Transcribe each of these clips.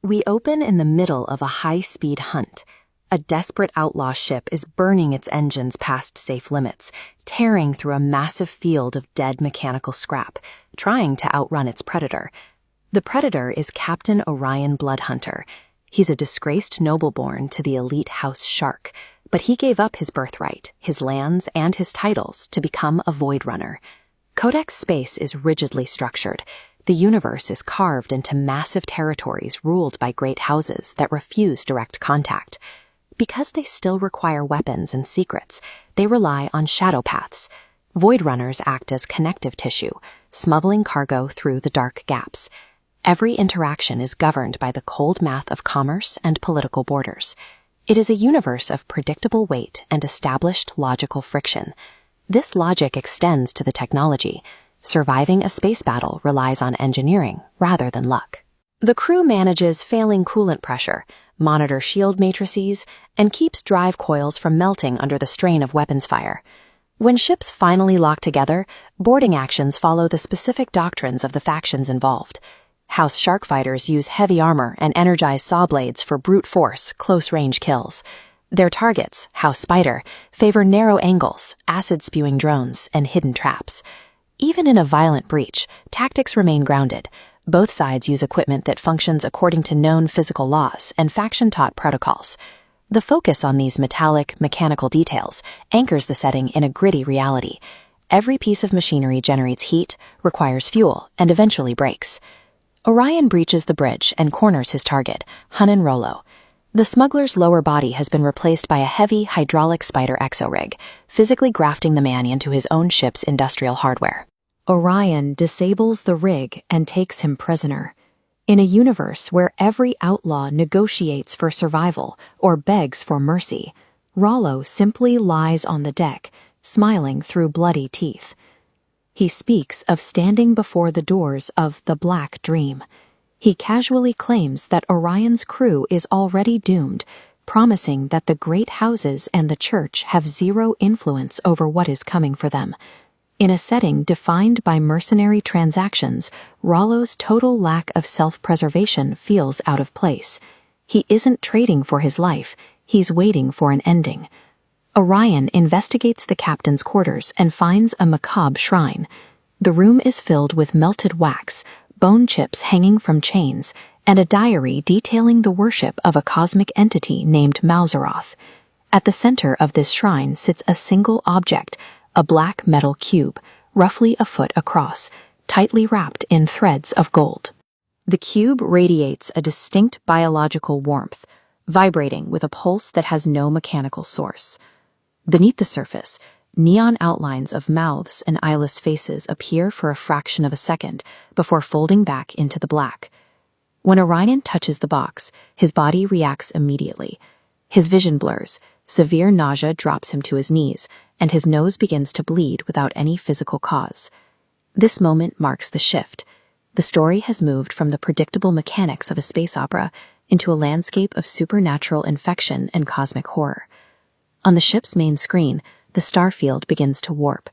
We open in the middle of a high-speed hunt. A desperate outlaw ship is burning its engines past safe limits, tearing through a massive field of dead mechanical scrap, trying to outrun its predator. The predator is Captain Orion Bloodhunter. He's a disgraced nobleborn to the elite House Shark, but he gave up his birthright, his lands, and his titles to become a Void Runner. Codex space is rigidly structured. The universe is carved into massive territories ruled by great houses that refuse direct contact. Because they still require weapons and secrets, they rely on shadow paths. Void Runners act as connective tissue, smuggling cargo through the dark gaps. Every interaction is governed by the cold math of commerce and political borders. It is a universe of predictable weight and established logical friction. This logic extends to the technology. Surviving a space battle relies on engineering rather than luck. The crew manages failing coolant pressure, monitors shield matrices, and keeps drive coils from melting under the strain of weapons fire. When ships finally lock together, boarding actions follow the specific doctrines of the factions involved. House Shark fighters use heavy armor and energized saw blades for brute force, close-range kills. Their targets, House Spider, favor narrow angles, acid-spewing drones, and hidden traps. Even in a violent breach, tactics remain grounded. Both sides use equipment that functions according to known physical laws and faction-taught protocols. The focus on these metallic, mechanical details anchors the setting in a gritty reality. Every piece of machinery generates heat, requires fuel, and eventually breaks. Orion breaches the bridge and corners his target, Hunan Rollo. The smuggler's lower body has been replaced by a heavy hydraulic spider exorig, physically grafting the man into his own ship's industrial hardware. Orion disables the rig and takes him prisoner. In a universe where every outlaw negotiates for survival or begs for mercy, Rollo simply lies on the deck, smiling through bloody teeth. He speaks of standing before the doors of the Black Dream. He casually claims that Orion's crew is already doomed, promising that the great houses and the church have zero influence over what is coming for them. In a setting defined by mercenary transactions, Rollo's total lack of self-preservation feels out of place. He isn't trading for his life, he's waiting for an ending. Orion investigates the captain's quarters and finds a macabre shrine. The room is filled with melted wax, bone chips hanging from chains, and a diary detailing the worship of a cosmic entity named Malzeroth. At the center of this shrine sits a single object, a black metal cube, roughly a foot across, tightly wrapped in threads of gold. The cube radiates a distinct biological warmth, vibrating with a pulse that has no mechanical source. Beneath the surface, neon outlines of mouths and eyeless faces appear for a fraction of a second before folding back into the black. When Orion touches the box, his body reacts immediately. His vision blurs, severe nausea drops him to his knees, and his nose begins to bleed without any physical cause. This moment marks the shift. The story has moved from the predictable mechanics of a space opera into a landscape of supernatural infection and cosmic horror. On the ship's main screen, the starfield begins to warp.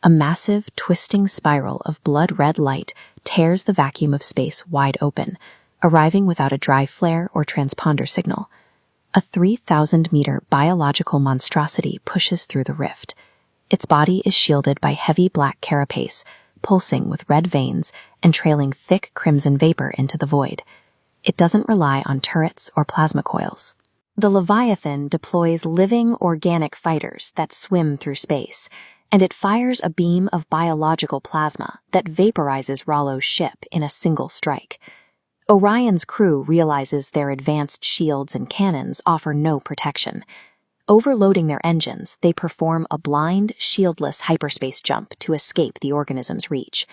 A massive, twisting spiral of blood-red light tears the vacuum of space wide open, arriving without a drive flare or transponder signal. A 3,000-meter biological monstrosity pushes through the rift. Its body is shielded by heavy black carapace, pulsing with red veins and trailing thick crimson vapor into the void. It doesn't rely on turrets or plasma coils. The Leviathan deploys living, organic fighters that swim through space, and it fires a beam of biological plasma that vaporizes Rollo's ship in a single strike. Orion's crew realizes their advanced shields and cannons offer no protection. Overloading their engines, they perform a blind, shieldless hyperspace jump to escape the organism's reach.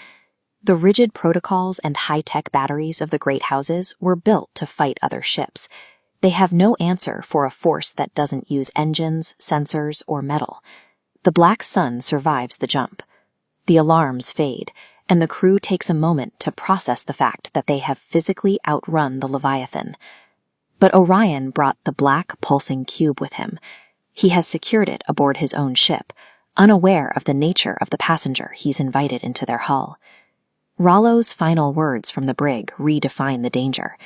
The rigid protocols and high-tech batteries of the great houses were built to fight other ships. They have no answer for a force that doesn't use engines, sensors, or metal. The Black Sun survives the jump. The alarms fade, and the crew takes a moment to process the fact that they have physically outrun the Leviathan. But Orion brought the black, pulsing cube with him. He has secured it aboard his own ship, unaware of the nature of the passenger he's invited into their hull. Rollo's final words from the brig redefine the danger.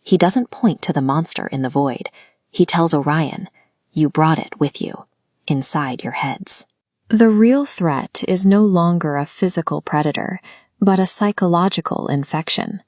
He doesn't point to the monster in the void. He tells Orion, "You brought it with you, inside your heads." The real threat is no longer a physical predator, but a psychological infection.